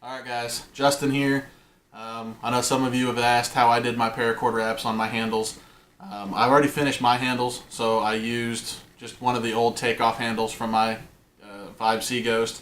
Alright guys, Justin here. I know some of you have asked how I did my paracord wraps on my handles. I've already finished my handles, so I used just one of the old takeoff handles from my Vibe Sea Ghost.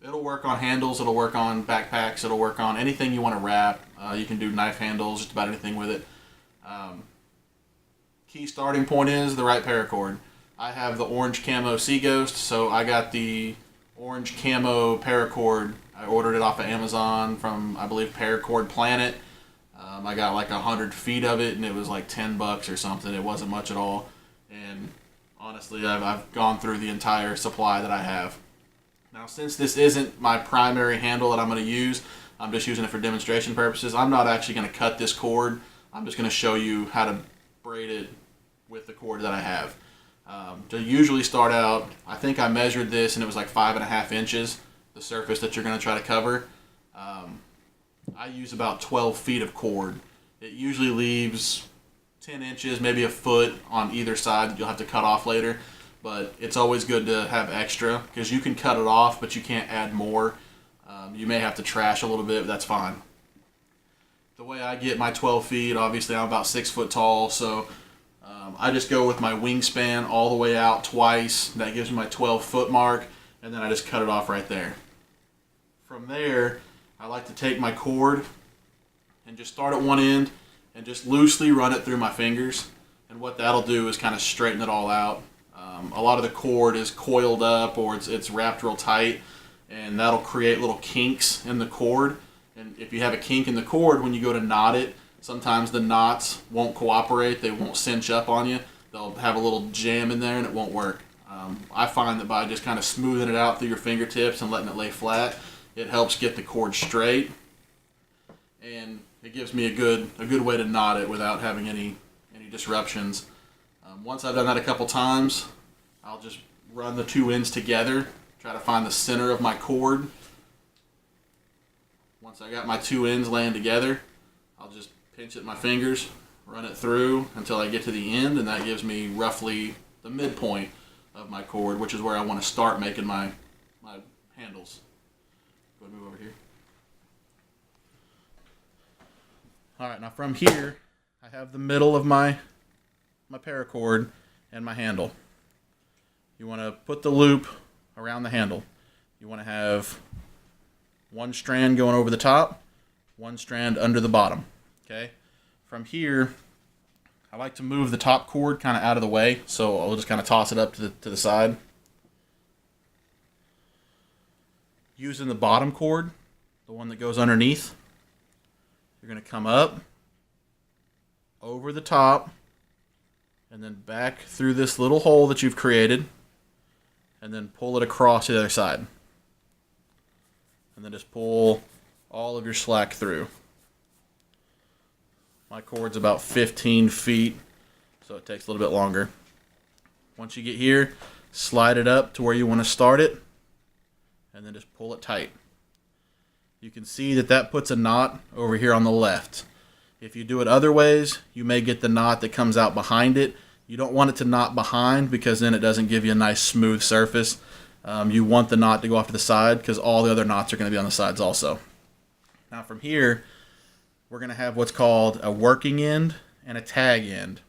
It'll work on handles, it'll work on backpacks, it'll work on anything you want to wrap. You can do knife handles, just about anything with it. Key starting point is the right paracord. I have the orange camo Sea Ghost, so I got the orange camo paracord. I ordered it off of Amazon from, I believe, Paracord Planet. I got like 100 feet of it, and it was like $10 or something. It wasn't much at all. And honestly, I've gone through the entire supply that I have. Now, since this isn't my primary handle that I'm going to use, I'm just using it for demonstration purposes. I'm not actually going to cut this cord. I'm just going to show you how to braid it with the cord that I have. To usually start out, I think I measured this and it was like 5.5 inches, the surface that you're going to try to cover. I use about 12 feet of cord. It usually leaves 10 inches, maybe a foot on either side that you'll have to cut off later. But it's always good to have extra because you can cut it off, but you can't add more. You may have to trash a little bit, but that's fine. The way I get my 12 feet, obviously I'm about 6 foot tall, so I just go with my wingspan all the way out twice. That gives me my 12-foot mark, and then I just cut it off right there. From there, I like to take my cord and just start at one end and just loosely run it through my fingers. And what that'll do is kind of straighten it all out. A lot of the cord is coiled up or it's wrapped real tight, and that'll create little kinks in the cord. And if you have a kink in the cord, when you go to knot it, sometimes the knots won't cooperate. They won't cinch up on you. They'll have a little jam in there and it won't work. I find that by just kind of smoothing it out through your fingertips and letting it lay flat, it helps get the cord straight. And it gives me a good way to knot it without having any disruptions. Once I've done that a couple times, I'll just run the two ends together, try to find the center of my cord. Once I got my two ends laying together, I'll just pinch it with my fingers, run it through until I get to the end, and that gives me roughly the midpoint of my cord, which is where I want to start making my handles. Go ahead and move over here. Alright, now from here, I have the middle of my paracord and my handle. You want to put the loop around the handle. You want to have one strand going over the top, one strand under the bottom. Okay. From here, I like to move the top cord kind of out of the way, so I'll just kind of toss it up to the side. Using the bottom cord, the one that goes underneath, you're going to come up, over the top, and then back through this little hole that you've created, and then pull it across to the other side. And then just pull all of your slack through. My cord's about 15 feet, so it takes a little bit longer. Once you get here, slide it up to where you want to start it, and then just pull it tight. You can see that puts a knot over here on the left. If you do it other ways, you may get the knot that comes out behind it. You don't want it to knot behind because then it doesn't give you a nice smooth surface. You want the knot to go off to the side because all the other knots are going to be on the sides also. Now from here, we're going to have what's called a working end and a tag end.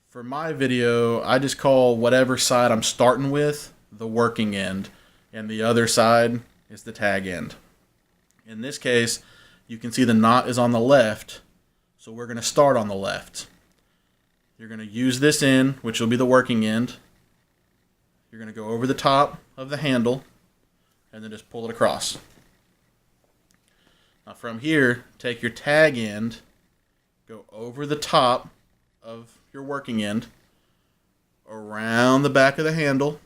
For my video, I just call whatever side I'm starting with the working end, and the other side is the tag end. In this case, you can see the knot is on the left, so we're going to start on the left. You're going to use this end, which will be the working end. You're going to go over the top of the handle and then just pull it across. Now from here, take your tag end, go over the top of your working end, around the back of the handle,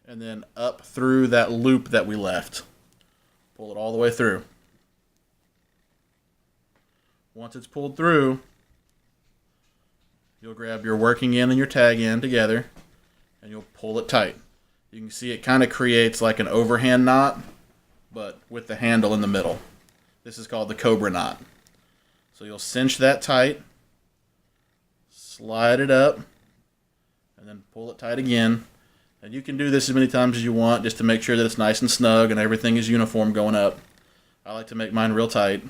and then up through that loop that we left. Pull it all the way through. Once it's pulled through, you'll grab your working end and your tag end together, and you'll pull it tight. You can see it kind of creates like an overhand knot, but with the handle in the middle. This is called the cobra knot. So you'll cinch that tight, slide it up, and then pull it tight again, And you can do this as many times as you want just to make sure that it's nice and snug and everything is uniform going up. I like to make mine real tight.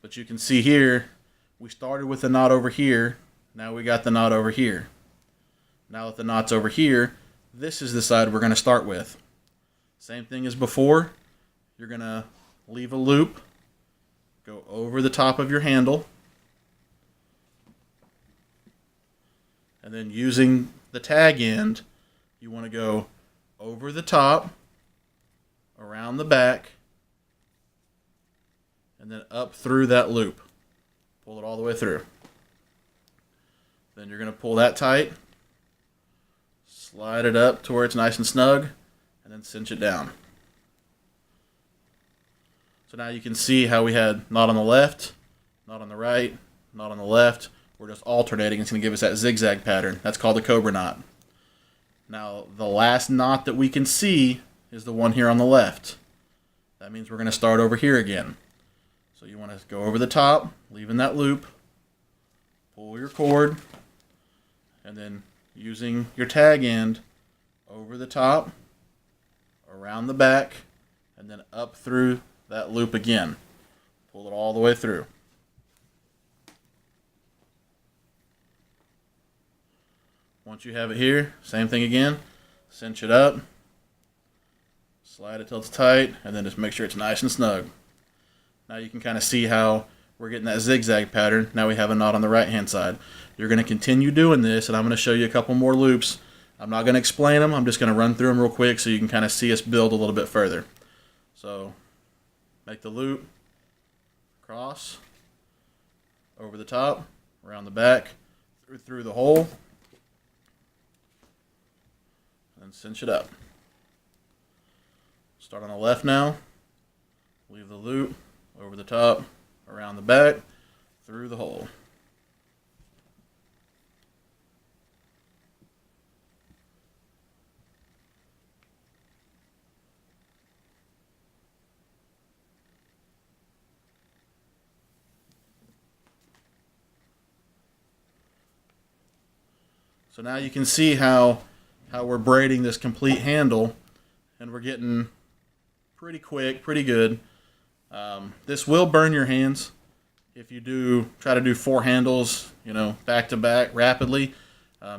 But you can see here, we started with the knot over here. Now we got the knot over here. Now that the knot's over here, this is the side we're going to start with. Same thing as before. You're going to leave a loop, go over the top of your handle, and then using the tag end, you want to go over the top, around the back, and then up through that loop. Pull it all the way through. Then you're going to pull that tight, slide it up to where it's nice and snug, and then cinch it down. So now you can see how we had knot on the left, knot on the right, knot on the left. We're just alternating. It's going to give us that zigzag pattern. That's called the cobra knot. Now, the last knot that we can see is the one here on the left. That means we're going to start over here again. So you want to go over the top, leaving that loop, pull your cord, and then using your tag end over the top, around the back, and then up through that loop again. Pull it all the way through. Once you have it here, same thing again. Cinch it up, slide it till it's tight, and then just make sure it's nice and snug. Now you can kind of see how we're getting that zigzag pattern. Now we have a knot on the right hand side. You're going to continue doing this, and I'm going to show you a couple more loops. I'm not going to explain them. I'm just going to run through them real quick so you can kind of see us build a little bit further. So make the loop, cross, over the top, around the back, through the hole, and cinch it up. Start on the left now, leave the loop, over the top, around the back, through the hole. So now you can see how we're braiding this complete handle, and we're getting pretty quick, pretty good. This will burn your hands if you try to do 4 handles, back to back rapidly.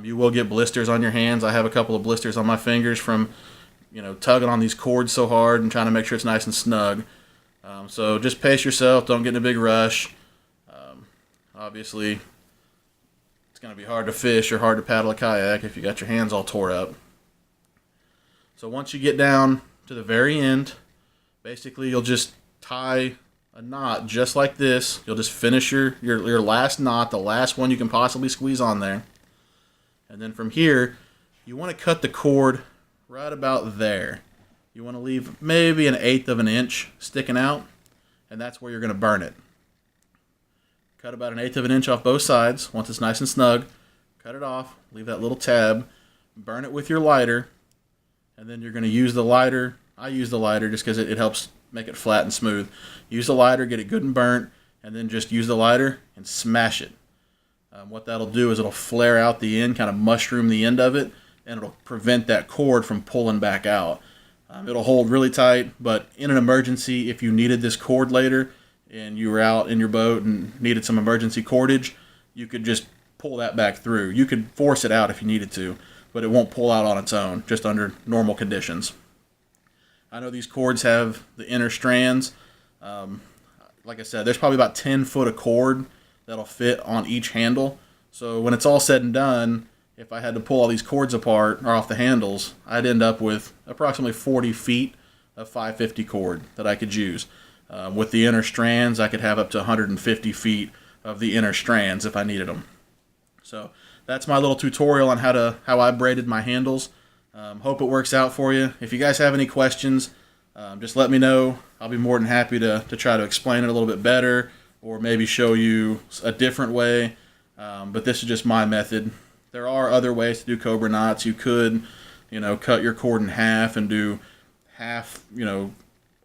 You will get blisters on your hands. I have a couple of blisters on my fingers from, tugging on these cords so hard and trying to make sure it's nice and snug. So just pace yourself. Don't get in a big rush. Obviously, it's going to be hard to fish or hard to paddle a kayak if you got your hands all tore up. So once you get down to the very end, basically you'll just tie a knot just like this. You'll just finish your last knot, the last one you can possibly squeeze on there. And then from here, you want to cut the cord right about there. You want to leave maybe 1/8 of an inch sticking out, and that's where you're going to burn it. Cut about 1/8 of an inch off both sides. Once it's nice and snug, cut it off, leave that little tab, burn it with your lighter, and then you're going to use the lighter. I use the lighter just because it helps make it flat and smooth. Use the lighter, get it good and burnt, and then just use the lighter and smash it. What that'll do is it'll flare out the end, kind of mushroom the end of it, and it'll prevent that cord from pulling back out. It'll hold really tight, but in an emergency, if you needed this cord later and you were out in your boat and needed some emergency cordage, you could just pull that back through. You could force it out if you needed to, but it won't pull out on its own, just under normal conditions. I know these cords have the inner strands. Like I said, there's probably about 10 foot of cord that'll fit on each handle. So when it's all said and done, if I had to pull all these cords apart or off the handles, I'd end up with approximately 40 feet of 550 cord that I could use. With the inner strands, I could have up to 150 feet of the inner strands if I needed them. So that's my little tutorial on how I braided my handles. Hope it works out for you. If you guys have any questions, just let me know. I'll be more than happy to try to explain it a little bit better or maybe show you a different way. But this is just my method. There are other ways to do cobra knots. You could, cut your cord in half and do half,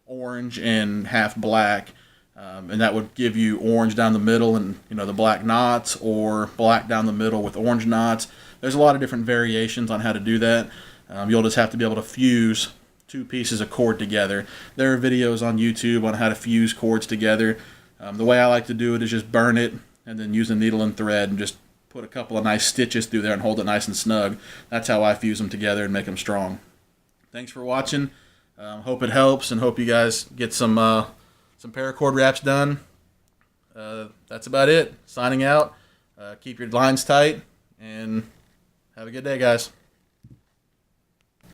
orange and half black. And that would give you orange down the middle and, the black knots, or black down the middle with orange knots. there's a lot of different variations on how to do that. You'll just have to be able to fuse two pieces of cord together. There are videos on YouTube on how to fuse cords together. The way I like to do it is just burn it and then use a needle and thread and just put a couple of nice stitches through there and hold it nice and snug. That's how I fuse them together and make them strong. Thanks for watching. Hope it helps, and hope you guys get some paracord wraps done. That's about it. Signing out. Keep your lines tight, and have a good day, guys.